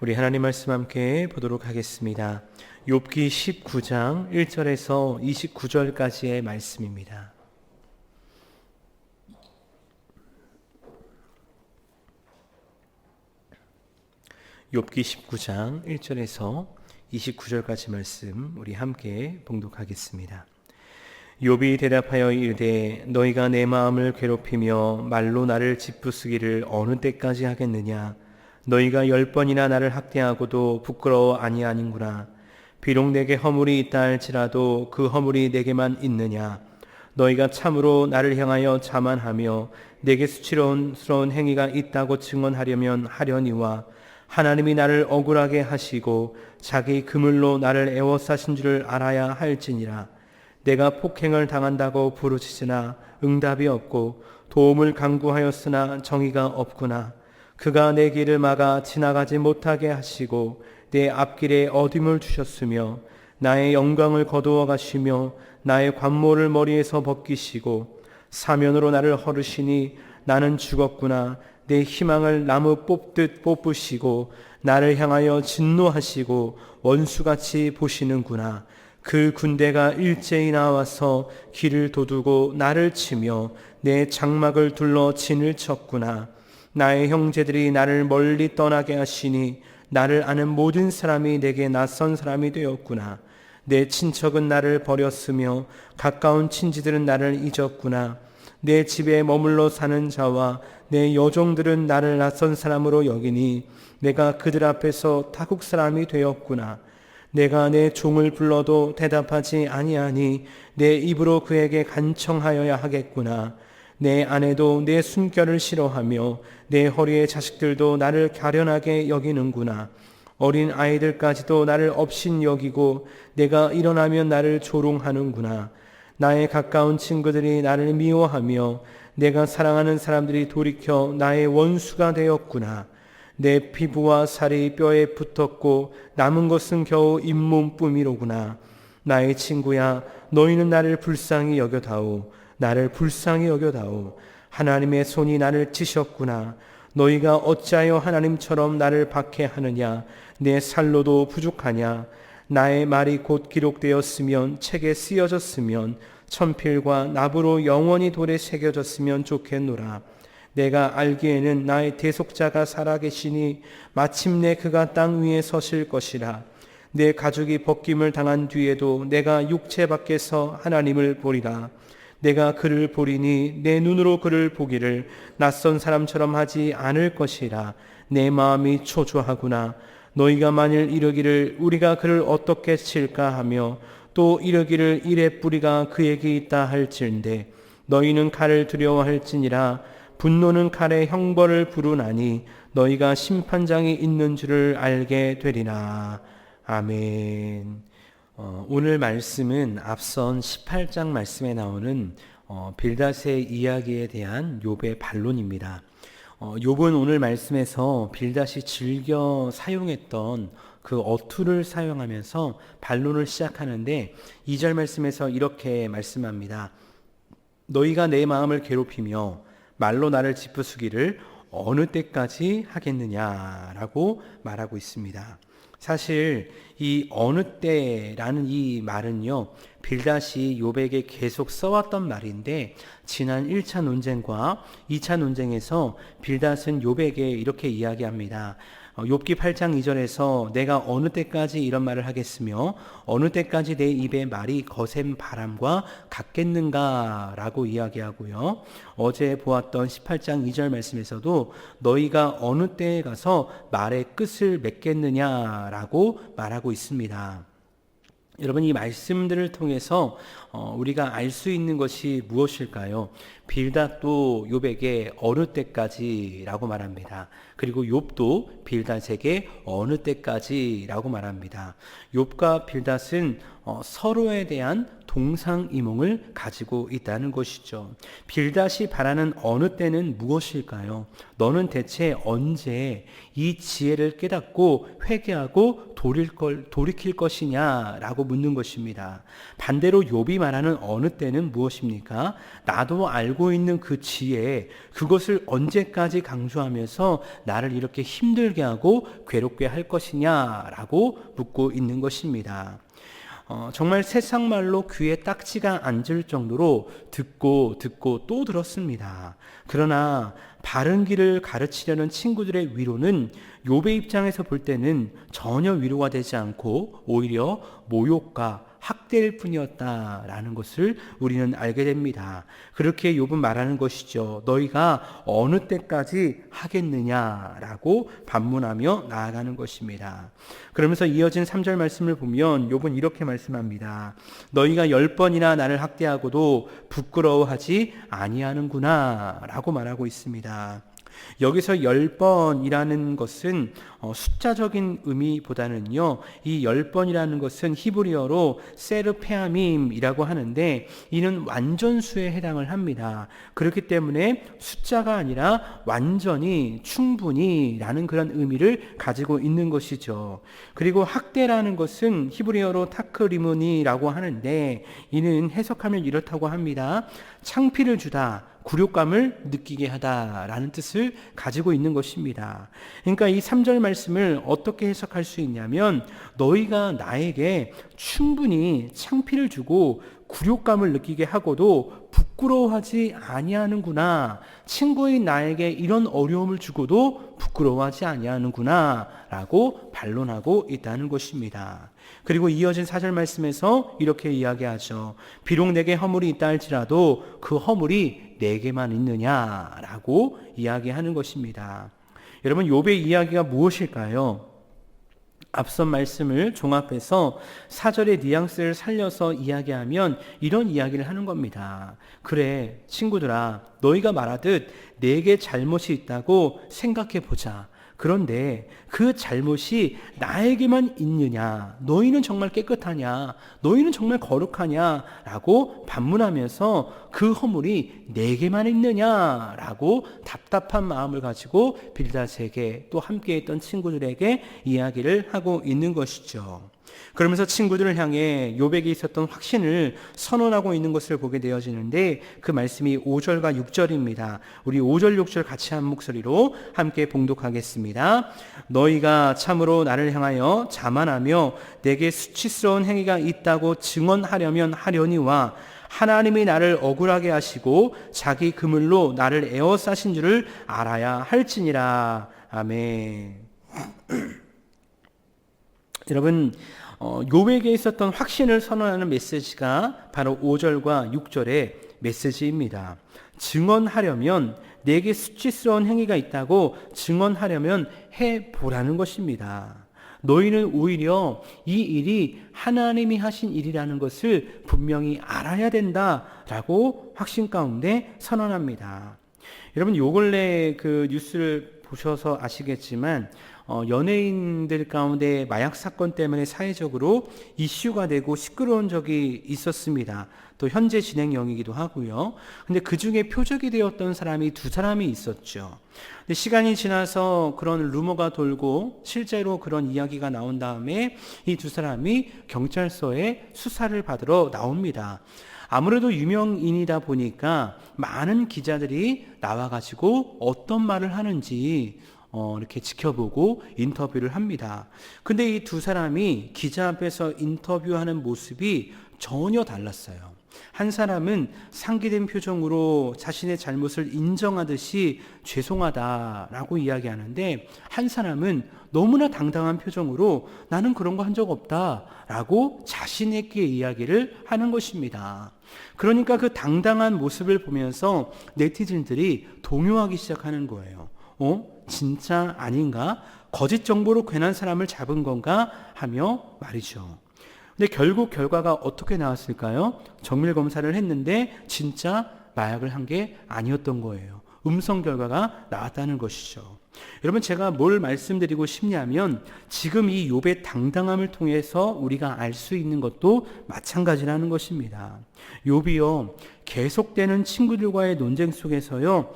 우리 하나님 말씀 함께 보도록 하겠습니다. 욥기 19장 1절에서 29절까지의 말씀입니다. 욥기 19장 1절에서 29절까지 말씀 우리 함께 봉독하겠습니다. 욥이 대답하여 이르되 너희가 내 마음을 괴롭히며 말로 나를 짓부수기를 어느 때까지 하겠느냐. 너희가 10번이나 나를 학대하고도 부끄러워 아니하는구나. 비록 내게 허물이 있다 할지라도 그 허물이 내게만 있느냐. 너희가 참으로 나를 향하여 자만하며 내게 수치스러운 행위가 있다고 증언하려면 하려니와 하나님이 나를 억울하게 하시고 자기 그물로 나를 애워싸신 줄을 알아야 할지니라. 내가 폭행을 당한다고 부르짖으나 응답이 없고 도움을 간구하였으나 정의가 없구나. 그가 내 길을 막아 지나가지 못하게 하시고 내 앞길에 어둠을 주셨으며 나의 영광을 거두어 가시며 나의 관모를 머리에서 벗기시고 사면으로 나를 헐으시니 나는 죽었구나. 내 희망을 나무 뽑듯 뽑으시고 나를 향하여 진노하시고 원수같이 보시는구나. 그 군대가 일제히 나와서 길을 도두고 나를 치며 내 장막을 둘러 진을 쳤구나. 나의 형제들이 나를 멀리 떠나게 하시니 나를 아는 모든 사람이 내게 낯선 사람이 되었구나. 내 친척은 나를 버렸으며 가까운 친지들은 나를 잊었구나. 내 집에 머물러 사는 자와 내 여종들은 나를 낯선 사람으로 여기니 내가 그들 앞에서 타국 사람이 되었구나. 내가 내 종을 불러도 대답하지 아니하니 내 입으로 그에게 간청하여야 하겠구나. 내 아내도 내 순결을 싫어하며 내 허리의 자식들도 나를 가련하게 여기는구나. 어린 아이들까지도 나를 업신 여기고 내가 일어나면 나를 조롱하는구나. 나의 가까운 친구들이 나를 미워하며 내가 사랑하는 사람들이 돌이켜 나의 원수가 되었구나. 내 피부와 살이 뼈에 붙었고 남은 것은 겨우 잇몸뿐이로구나. 나의 친구야, 너희는 나를 불쌍히 여겨다오. 나를 불쌍히 여겨다오. 하나님의 손이 나를 치셨구나. 너희가 어찌하여 하나님처럼 나를 박해하느냐. 내 살로도 부족하냐. 나의 말이 곧 기록되었으면 책에 쓰여졌으면 천필과 납으로 영원히 돌에 새겨졌으면 좋겠노라. 내가 알기에는 나의 대속자가 살아계시니 마침내 그가 땅 위에 서실 것이라. 내 가죽이 벗김을 당한 뒤에도 내가 육체 밖에서 하나님을 보리라. 내가 그를 보리니 내 눈으로 그를 보기를 낯선 사람처럼 하지 않을 것이라. 내 마음이 초조하구나. 너희가 만일 이르기를 우리가 그를 어떻게 칠까 하며 또 이르기를 이레 뿌리가 그에게 있다 할지인데 너희는 칼을 두려워할지니라. 분노는 칼에 형벌을 부르나니 너희가 심판장이 있는 줄을 알게 되리라. 아멘. 오늘 말씀은 앞선 18장 말씀에 나오는 빌닷의 이야기에 대한 욥의 반론입니다. 욥은 오늘 말씀에서 빌닷이 즐겨 사용했던 그 어투를 사용하면서 반론을 시작하는데 2절 말씀에서 이렇게 말씀합니다. 너희가 내 마음을 괴롭히며 말로 나를 짓부수기를 어느 때까지 하겠느냐라고 말하고 있습니다. 사실 이 어느 때라는 이 말은요, 빌닷이 욥에게 계속 써왔던 말인데 지난 1차 논쟁과 2차 논쟁에서 빌닷은 욥에게 이렇게 이야기합니다. 욥기 8장 2절에서 내가 어느 때까지 이런 말을 하겠으며 어느 때까지 내 입의 말이 거센 바람과 같겠는가 라고 이야기하고요. 어제 보았던 18장 2절 말씀에서도 너희가 어느 때에 가서 말의 끝을 맺겠느냐라고 말하고 있습니다. 여러분, 이 말씀들을 통해서 우리가 알 수 있는 것이 무엇일까요? 빌닷도 욥에게 어느 때까지라고 말합니다. 그리고 욥도 빌닷에게 어느 때까지라고 말합니다. 욥과 빌닷은 서로에 대한 동상이몽을 가지고 있다는 것이죠. 빌닷이 바라는 어느 때는 무엇일까요? 너는 대체 언제 이 지혜를 깨닫고 회개하고 돌이킬 것이냐라고 묻는 것입니다. 반대로 욥이 말하는 어느 때는 무엇입니까? 나도 알고 알고 있는 그 지혜, 그것을 언제까지 강조하면서 나를 이렇게 힘들게 하고 괴롭게 할 것이냐라고 묻고 있는 것입니다. 정말 세상 말로 귀에 딱지가 앉을 정도로 듣고 또 들었습니다. 그러나 바른 길을 가르치려는 친구들의 위로는 욥의 입장에서 볼 때는 전혀 위로가 되지 않고 오히려 모욕과 학대일 뿐이었다라는 것을 우리는 알게 됩니다. 그렇게 욥은 말하는 것이죠. 너희가 어느 때까지 하겠느냐라고 반문하며 나아가는 것입니다. 그러면서 이어진 3절 말씀을 보면 욥은 이렇게 말씀합니다. 너희가 10번이나 나를 학대하고도 부끄러워하지 아니하는구나 라고 말하고 있습니다. 여기서 10번이라는 것은 숫자적인 의미보다는요, 이 10번이라는 것은 히브리어로 세르페아밈이라고 하는데 이는 완전수에 해당을 합니다. 그렇기 때문에 숫자가 아니라 완전히 충분히 라는 그런 의미를 가지고 있는 것이죠. 그리고 학대라는 것은 히브리어로 타크리무니라고 하는데 이는 해석하면 이렇다고 합니다. 창피를 주다, 굴욕감을 느끼게 하다라는 뜻을 가지고 있는 것입니다. 그러니까 이 3절 말씀을 어떻게 해석할 수 있냐면 너희가 나에게 충분히 창피를 주고 굴욕감을 느끼게 하고도 부끄러워하지 아니하는구나. 친구인 나에게 이런 어려움을 주고도 부끄러워하지 아니하는구나 라고 반론하고 있다는 것입니다. 그리고 이어진 4절 말씀에서 이렇게 이야기하죠. 비록 내게 허물이 있다 할지라도 그 허물이 내게만 있느냐라고 이야기하는 것입니다. 여러분, 욥의 이야기가 무엇일까요? 앞선 말씀을 종합해서 4절의 뉘앙스를 살려서 이야기하면 이런 이야기를 하는 겁니다. 그래, 친구들아, 너희가 말하듯 내게 잘못이 있다고 생각해 보자. 그런데 그 잘못이 나에게만 있느냐? 너희는 정말 깨끗하냐? 너희는 정말 거룩하냐? 라고 반문하면서 그 허물이 내게만 있느냐? 라고 답답한 마음을 가지고 빌닷에게 또 함께 있던 친구들에게 이야기를 하고 있는 것이죠. 그러면서 친구들을 향해 욥에게 있었던 확신을 선언하고 있는 것을 보게 되어지는데 그 말씀이 5절과 6절입니다. 우리 5절 6절 같이 한 목소리로 함께 봉독하겠습니다. 너희가 참으로 나를 향하여 자만하며 내게 수치스러운 행위가 있다고 증언하려면 하려니와 하나님이 나를 억울하게 하시고 자기 그물로 나를 에워싸신 줄을 알아야 할지니라. 아멘. 여러분, 욥에게 있었던 확신을 선언하는 메시지가 바로 5절과 6절의 메시지입니다. 증언하려면 내게 수치스러운 행위가 있다고 증언하려면 해보라는 것입니다. 너희는 오히려 이 일이 하나님이 하신 일이라는 것을 분명히 알아야 된다라고 확신 가운데 선언합니다. 여러분, 요 근래 그 뉴스를 보셔서 아시겠지만 연예인들 가운데 마약 사건 때문에 사회적으로 이슈가 되고 시끄러운 적이 있었습니다. 또 현재 진행형이기도 하고요. 근데 그 중에 표적이 되었던 사람이 2사람이 있었죠. 근데 시간이 지나서 그런 루머가 돌고 실제로 그런 이야기가 나온 다음에 이 2사람이 경찰서에 수사를 받으러 나옵니다. 아무래도 유명인이다 보니까 많은 기자들이 나와가지고 어떤 말을 하는지 이렇게 지켜보고 인터뷰를 합니다. 근데 이 2사람이 기자 앞에서 인터뷰하는 모습이 전혀 달랐어요. 한 사람은 상기된 표정으로 자신의 잘못을 인정하듯이 죄송하다라고 이야기하는데 한 사람은 너무나 당당한 표정으로 나는 그런 거 한 적 없다라고 자신 있게 이야기를 하는 것입니다. 그러니까 그 당당한 모습을 보면서 네티즌들이 동요하기 시작하는 거예요. 진짜 아닌가? 거짓 정보로 괜한 사람을 잡은 건가? 하며 말이죠. 근데 결국 결과가 어떻게 나왔을까요? 정밀 검사를 했는데 진짜 마약을 한 게 아니었던 거예요. 음성 결과가 나왔다는 것이죠. 여러분, 제가 뭘 말씀드리고 싶냐면 지금 이 욥의 당당함을 통해서 우리가 알 수 있는 것도 마찬가지라는 것입니다. 욥이요, 계속되는 친구들과의 논쟁 속에서요,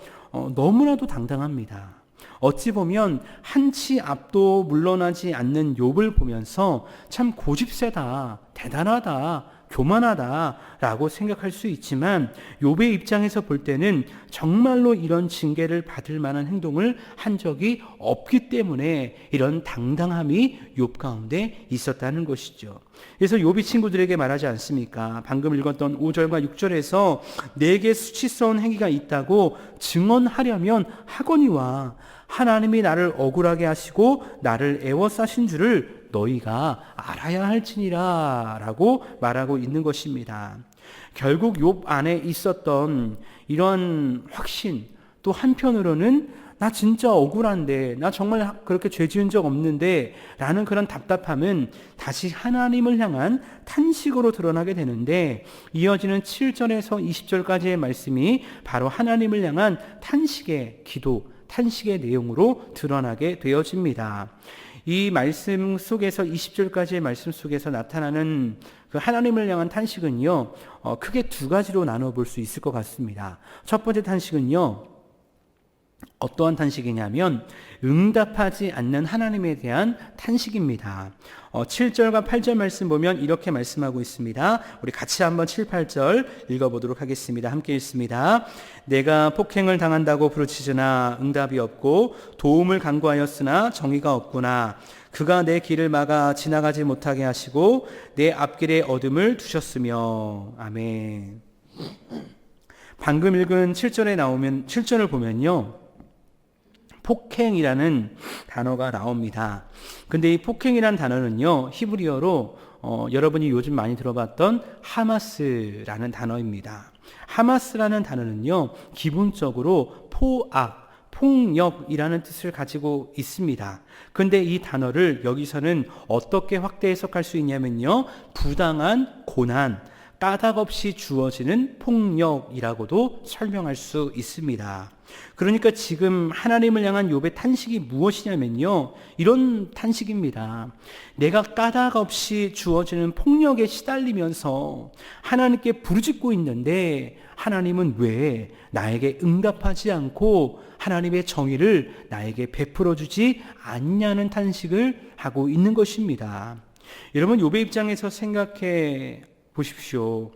너무나도 당당합니다. 어찌 보면 한치 앞도 물러나지 않는 욥을 보면서 참 고집세다, 대단하다, 교만하다라고 생각할 수 있지만 욥의 입장에서 볼 때는 정말로 이런 징계를 받을 만한 행동을 한 적이 없기 때문에 이런 당당함이 욥 가운데 있었다는 것이죠. 그래서 욥이 친구들에게 말하지 않습니까? 방금 읽었던 5절과 6절에서 내게 수치스러운 행위가 있다고 증언하려면 하거니와 하나님이 나를 억울하게 하시고 나를 애워싸신 줄을 너희가 알아야 할지니라 라고 말하고 있는 것입니다. 결국 욥 안에 있었던 이런 확신, 또 한편으로는 나 진짜 억울한데, 나 정말 그렇게 죄 지은 적 없는데 라는 그런 답답함은 다시 하나님을 향한 탄식으로 드러나게 되는데, 이어지는 7절에서 20절까지의 말씀이 바로 하나님을 향한 탄식의 기도, 탄식의 내용으로 드러나게 되어집니다. 이 말씀 속에서 20절까지의 말씀 속에서 나타나는 그 하나님을 향한 탄식은요, 크게 두 가지로 나눠볼 수 있을 것 같습니다. 첫 번째 탄식은요, 어떠한 탄식이냐면 응답하지 않는 하나님에 대한 탄식입니다. 7절과 8절 말씀 보면 이렇게 말씀하고 있습니다. 우리 같이 한번 7, 8절 읽어보도록 하겠습니다. 함께 읽습니다. 내가 폭행을 당한다고 부르짖으나 응답이 없고 도움을 간구하였으나 정의가 없구나. 그가 내 길을 막아 지나가지 못하게 하시고 내 앞길에 어둠을 두셨으며. 아멘. 방금 읽은 7절을 보면요, 폭행이라는 단어가 나옵니다. 근데 이 폭행이라는 단어는요, 히브리어로 여러분이 요즘 많이 들어봤던 하마스라는 단어입니다. 하마스라는 단어는요, 기본적으로 포악, 폭력이라는 뜻을 가지고 있습니다. 근데 이 단어를 여기서는 어떻게 확대 해석할 수 있냐면요, 부당한 고난, 까닭 없이 주어지는 폭력이라고도 설명할 수 있습니다. 그러니까 지금 하나님을 향한 욥의 탄식이 무엇이냐면요, 이런 탄식입니다. 내가 까닭 없이 주어지는 폭력에 시달리면서 하나님께 부르짖고 있는데 하나님은 왜 나에게 응답하지 않고 하나님의 정의를 나에게 베풀어 주지 않냐는 탄식을 하고 있는 것입니다. 여러분, 욥의 입장에서 생각해 보십시오.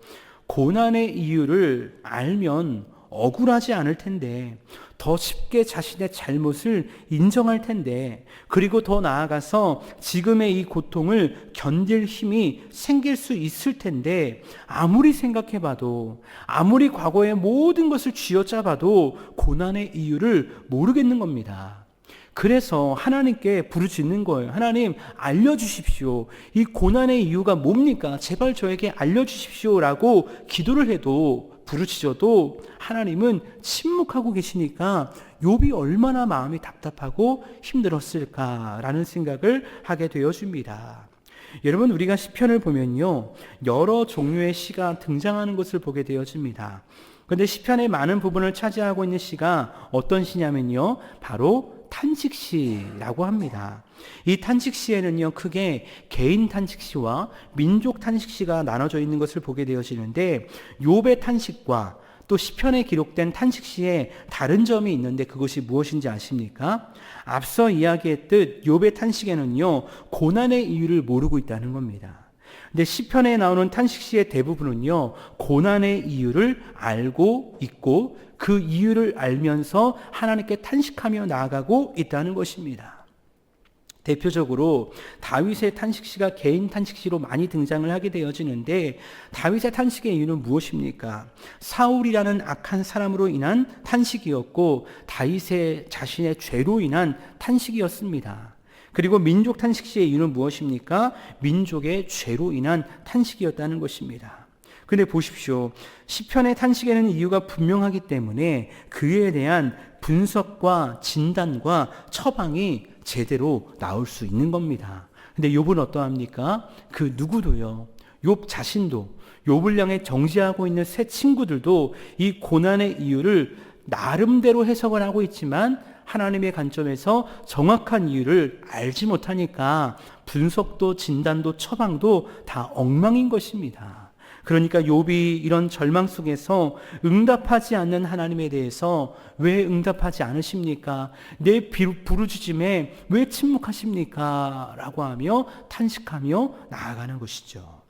고난의 이유를 알면 억울하지 않을 텐데, 더 쉽게 자신의 잘못을 인정할 텐데, 그리고 더 나아가서 지금의 이 고통을 견딜 힘이 생길 수 있을 텐데, 아무리 생각해봐도, 아무리 과거의 모든 것을 쥐어짜봐도 고난의 이유를 모르겠는 겁니다. 그래서 하나님께 부르짖는 거예요. 하나님, 알려주십시오. 이 고난의 이유가 뭡니까? 제발 저에게 알려주십시오 라고 기도를 해도, 부르짖어도 하나님은 침묵하고 계시니까 욥이 얼마나 마음이 답답하고 힘들었을까라는 생각을 하게 되어줍니다. 여러분, 우리가 시편을 보면요, 여러 종류의 시가 등장하는 것을 보게 되어집니다. 그런데 시편의 많은 부분을 차지하고 있는 시가 어떤 시냐면요, 바로 탄식시라고 합니다. 이 탄식시에는요, 크게 개인 탄식시와 민족 탄식시가 나눠져 있는 것을 보게 되어지는데, 욥의 탄식과 또 시편에 기록된 탄식시에 다른 점이 있는데 그것이 무엇인지 아십니까? 앞서 이야기했듯 욥의 탄식에는요, 고난의 이유를 모르고 있다는 겁니다. 근데 시편에 나오는 탄식시의 대부분은요, 고난의 이유를 알고 있고 그 이유를 알면서 하나님께 탄식하며 나아가고 있다는 것입니다. 대표적으로 다윗의 탄식시가 개인 탄식시로 많이 등장을 하게 되어지는데, 다윗의 탄식의 이유는 무엇입니까? 사울이라는 악한 사람으로 인한 탄식이었고 다윗의 자신의 죄로 인한 탄식이었습니다. 그리고 민족 탄식시의 이유는 무엇입니까? 민족의 죄로 인한 탄식이었다는 것입니다. 근데 보십시오. 시편의 탄식에는 이유가 분명하기 때문에 그에 대한 분석과 진단과 처방이 제대로 나올 수 있는 겁니다. 근데 욥은 어떠합니까? 그 누구도요, 욥 자신도, 욥을 향해 정죄하고 있는 새 친구들도 이 고난의 이유를 나름대로 해석을 하고 있지만 하나님의 관점에서 정확한 이유를 알지 못하니까 분석도 진단도 처방도 다 엉망인 것입니다. 그러니까 욥이 이런 절망 속에서 응답하지 않는 하나님에 대해서 왜 응답하지 않으십니까? 내 부르짖음에 왜 침묵하십니까? 라고 하며 탄식하며 나아가는 것이죠.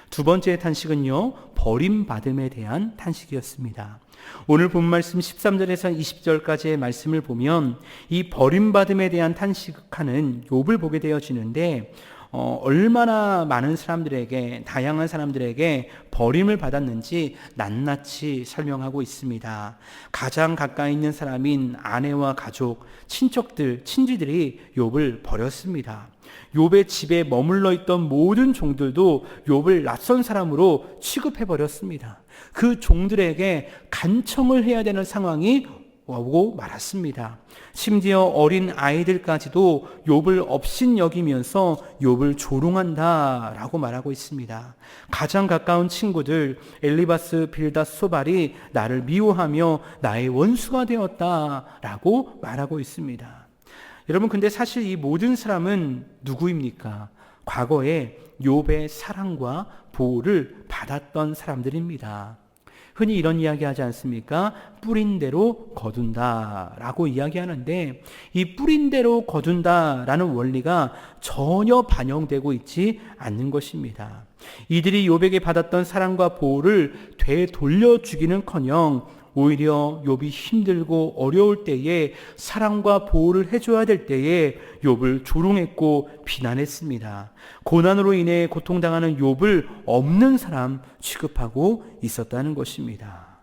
두 번째 탄식은요, 버림받음에 대한 탄식이었습니다. 오늘 본 말씀 13절에서 20절까지의 말씀을 보면 이 버림받음에 대한 탄식하는 욥을 보게 되어지는데, 얼마나 많은 사람들에게, 다양한 사람들에게 버림을 받았는지 낱낱이 설명하고 있습니다. 가장 가까이 있는 사람인 아내와 가족, 친척들, 친지들이 욥을 버렸습니다. 욥의 집에 머물러 있던 모든 종들도 욥을 낯선 사람으로 취급해 버렸습니다. 그 종들에게 간청을 해야 되는 상황이 오고 말았습니다. 심지어 어린 아이들까지도 욥을 업신여기면서 욥을 조롱한다라고 말하고 있습니다. 가장 가까운 친구들 엘리바스, 빌닷, 소발이 나를 미워하며 나의 원수가 되었다라고 말하고 있습니다. 여러분, 근데 사실 이 모든 사람은 누구입니까? 과거에 욥의 사랑과 보호를 받았던 사람들입니다. 흔히 이런 이야기 하지 않습니까? 뿌린 대로 거둔다라고 이야기하는데, 이 뿌린 대로 거둔다라는 원리가 전혀 반영되고 있지 않는 것입니다. 이들이 욥에게 받았던 사랑과 보호를 되돌려주기는커녕 오히려 욥이 힘들고 어려울 때에 사랑과 보호를 해줘야 될 때에 욥을 조롱했고 비난했습니다. 고난으로 인해 고통당하는 욥을 없는 사람 취급하고 있었다는 것입니다.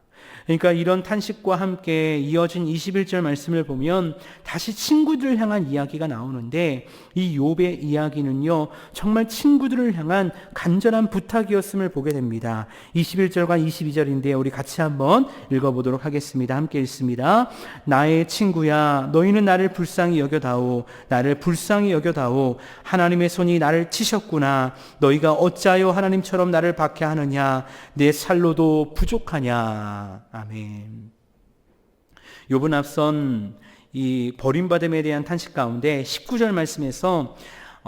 그러니까 이런 탄식과 함께 이어진 21절 말씀을 보면 다시 친구들을 향한 이야기가 나오는데, 이 욥의 이야기는요, 정말 친구들을 향한 간절한 부탁이었음을 보게 됩니다. 21절과 22절인데 우리 같이 한번 읽어보도록 하겠습니다. 함께 읽습니다. 나의 친구야, 너희는 나를 불쌍히 여겨다오. 나를 불쌍히 여겨다오. 하나님의 손이 나를 치셨구나. 너희가 어찌하여 하나님처럼 나를 박해하느냐. 내 살로도 부족하냐. 아멘. 욥은 앞선 이 버림받음에 대한 탄식 가운데 19절 말씀에서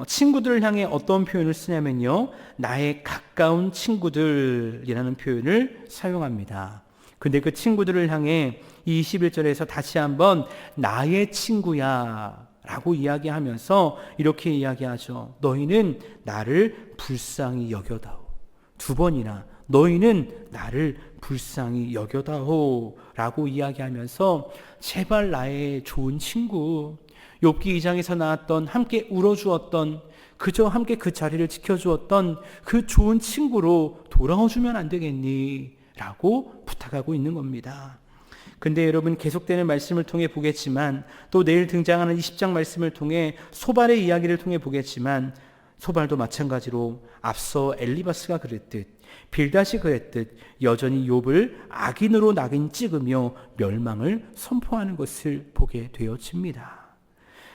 친구들을 향해 어떤 표현을 쓰냐면요, 나의 가까운 친구들이라는 표현을 사용합니다. 근데 그 친구들을 향해 이 21절에서 다시 한번 나의 친구야 라고 이야기하면서 이렇게 이야기하죠. 너희는 나를 불쌍히 여겨다오. 두 번이나 너희는 나를 불쌍히 여겨다오 라고 이야기하면서 제발 나의 좋은 친구, 욥기 2장에서 나왔던 함께 울어주었던, 그저 함께 그 자리를 지켜주었던 그 좋은 친구로 돌아와주면 안 되겠니? 라고 부탁하고 있는 겁니다. 근데 여러분, 계속되는 말씀을 통해 보겠지만, 또 내일 등장하는 20장 말씀을 통해 소발의 이야기를 통해 보겠지만, 소발도 마찬가지로 앞서 엘리바스가 그랬듯, 빌닷이 그랬듯 여전히 욥을 악인으로 낙인 찍으며 멸망을 선포하는 것을 보게 되어집니다.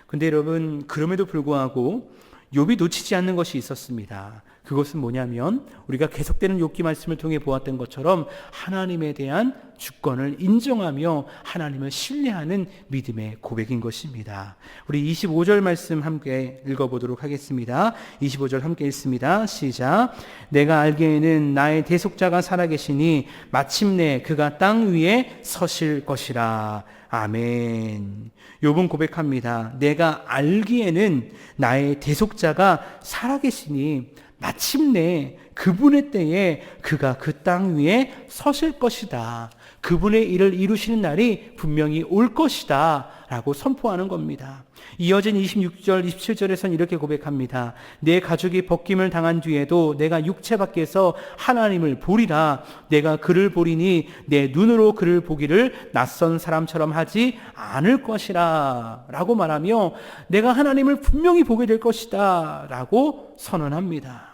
근데 여러분, 그럼에도 불구하고 욥이 놓치지 않는 것이 있었습니다. 그것은 뭐냐면 우리가 계속되는 욥기 말씀을 통해 보았던 것처럼 하나님에 대한 주권을 인정하며 하나님을 신뢰하는 믿음의 고백인 것입니다. 우리 25절 말씀 함께 읽어보도록 하겠습니다. 25절 함께 읽습니다. 시작. 내가 알기에는 나의 대속자가 살아계시니 마침내 그가 땅 위에 서실 것이라. 아멘. 욥은 고백합니다. 내가 알기에는 나의 대속자가 살아계시니 마침내 그분의 때에 그가 그 땅 위에 서실 것이다. 그분의 일을 이루시는 날이 분명히 올 것이다 라고 선포하는 겁니다. 이어진 26절, 27절에서는 이렇게 고백합니다. 내 가족이 벗김을 당한 뒤에도 내가 육체 밖에서 하나님을 보리라. 내가 그를 보리니 내 눈으로 그를 보기를 낯선 사람처럼 하지 않을 것이라 라고 말하며 내가 하나님을 분명히 보게 될 것이다 라고 선언합니다.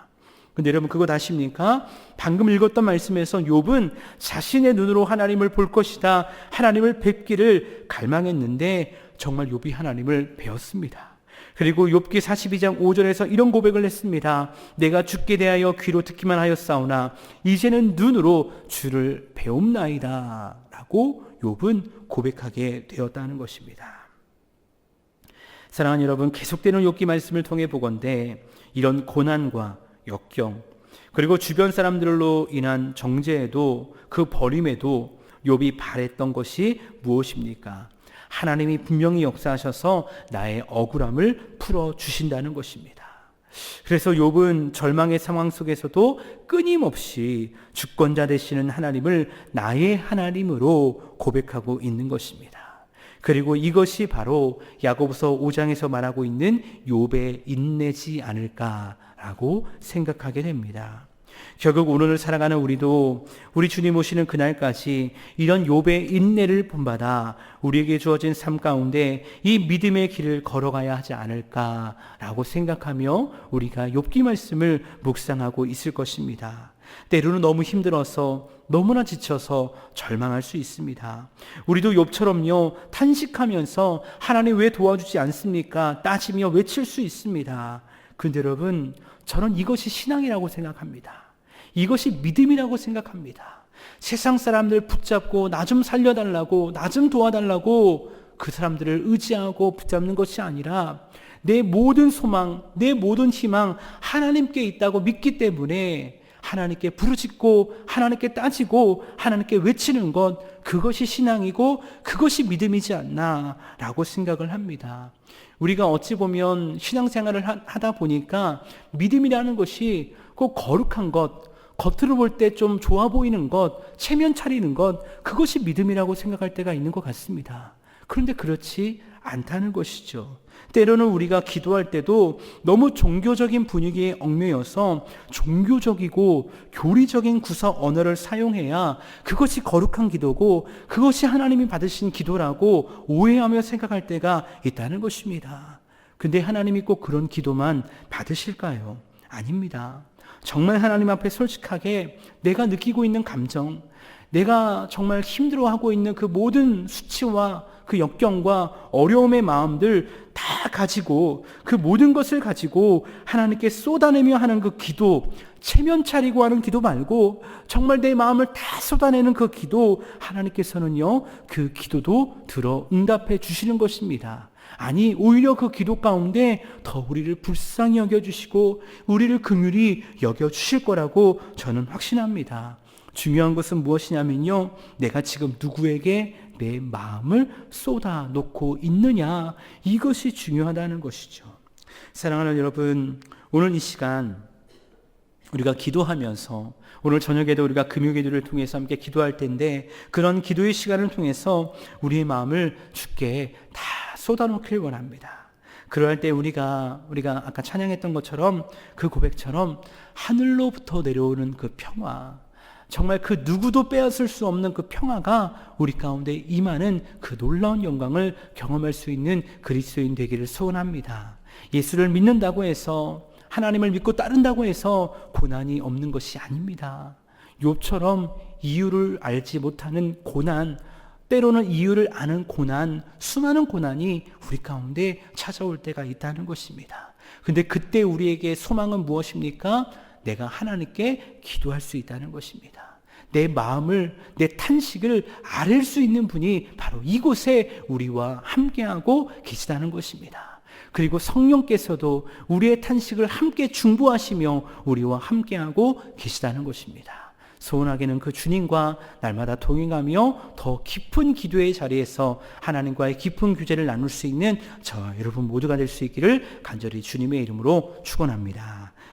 근데 여러분, 그거 아십니까? 방금 읽었던 말씀에서 욥은 자신의 눈으로 하나님을 볼 것이다, 하나님을 뵙기를 갈망했는데 정말 욥이 하나님을 배웠습니다. 그리고 욥기 42장 5절에서 이런 고백을 했습니다. 내가 주께 대하여 귀로 듣기만 하였사오나 이제는 눈으로 주를 배움나이다 라고 욥은 고백하게 되었다는 것입니다. 사랑하는 여러분, 계속되는 욥기 말씀을 통해 보건대 이런 고난과 역경, 그리고 주변 사람들로 인한 정죄에도, 그 버림에도 욥이 바랬던 것이 무엇입니까? 하나님이 분명히 역사하셔서 나의 억울함을 풀어주신다는 것입니다. 그래서 욥은 절망의 상황 속에서도 끊임없이 주권자 되시는 하나님을 나의 하나님으로 고백하고 있는 것입니다. 그리고 이것이 바로 야고보서 5장에서 말하고 있는 욥의 인내지 않을까라고 생각하게 됩니다. 결국 오늘을 살아가는 우리도 우리 주님 오시는 그날까지 이런 욥의 인내를 본받아 우리에게 주어진 삶 가운데 이 믿음의 길을 걸어가야 하지 않을까라고 생각하며 우리가 욥기 말씀을 묵상하고 있을 것입니다. 때로는 너무 힘들어서 너무나 지쳐서 절망할 수 있습니다. 우리도 욥처럼요, 탄식하면서 하나님 왜 도와주지 않습니까? 따지며 외칠 수 있습니다. 근데 여러분, 저는 이것이 신앙이라고 생각합니다. 이것이 믿음이라고 생각합니다. 세상 사람들 붙잡고 나 좀 살려달라고, 나 좀 도와달라고 그 사람들을 의지하고 붙잡는 것이 아니라 내 모든 소망, 내 모든 희망 하나님께 있다고 믿기 때문에 하나님께 부르짖고 하나님께 따지고 하나님께 외치는 것, 그것이 신앙이고 그것이 믿음이지 않나라고 생각을 합니다. 우리가 어찌 보면 신앙생활을 하다 보니까 믿음이라는 것이 꼭 거룩한 것, 겉으로 볼 때 좀 좋아 보이는 것, 체면 차리는 것, 그것이 믿음이라고 생각할 때가 있는 것 같습니다. 그런데 그렇지 않다는 것이죠. 때로는 우리가 기도할 때도 너무 종교적인 분위기에 얽매여서 종교적이고 교리적인 구사 언어를 사용해야 그것이 거룩한 기도고 그것이 하나님이 받으신 기도라고 오해하며 생각할 때가 있다는 것입니다. 근데 하나님이 꼭 그런 기도만 받으실까요? 아닙니다. 정말 하나님 앞에 솔직하게 내가 느끼고 있는 감정, 내가 정말 힘들어하고 있는 그 모든 수치와 그 역경과 어려움의 마음들 다 가지고 그 모든 것을 가지고 하나님께 쏟아내며 하는 그 기도, 체면 차리고 하는 기도 말고 정말 내 마음을 다 쏟아내는 그 기도, 하나님께서는요 그 기도도 들어 응답해 주시는 것입니다. 아니 오히려 그 기도 가운데 더 우리를 불쌍히 여겨주시고 우리를 긍휼히 여겨주실 거라고 저는 확신합니다. 중요한 것은 무엇이냐면요, 내가 지금 누구에게 내 마음을 쏟아놓고 있느냐, 이것이 중요하다는 것이죠. 사랑하는 여러분, 오늘 이 시간 우리가 기도하면서 오늘 저녁에도 우리가 금요기도를 통해서 함께 기도할 텐데 그런 기도의 시간을 통해서 우리의 마음을 주께 다 쏟아놓기를 원합니다. 그럴 때 우리가 아까 찬양했던 것처럼 그 고백처럼 하늘로부터 내려오는 그 평화, 정말 그 누구도 빼앗을 수 없는 그 평화가 우리 가운데 임하는 그 놀라운 영광을 경험할 수 있는 그리스도인 되기를 소원합니다. 예수를 믿는다고 해서, 하나님을 믿고 따른다고 해서 고난이 없는 것이 아닙니다. 욥처럼 이유를 알지 못하는 고난, 때로는 이유를 아는 고난, 수많은 고난이 우리 가운데 찾아올 때가 있다는 것입니다. 근데 그때 우리에게 소망은 무엇입니까? 내가 하나님께 기도할 수 있다는 것입니다. 내 마음을, 내 탄식을 아릴 수 있는 분이 바로 이곳에 우리와 함께하고 계시다는 것입니다. 그리고 성령께서도 우리의 탄식을 함께 중보하시며 우리와 함께하고 계시다는 것입니다. 소원하게는 그 주님과 날마다 동행하며 더 깊은 기도의 자리에서 하나님과의 깊은 교제를 나눌 수 있는 저와 여러분 모두가 될 수 있기를 간절히 주님의 이름으로 축원합니다.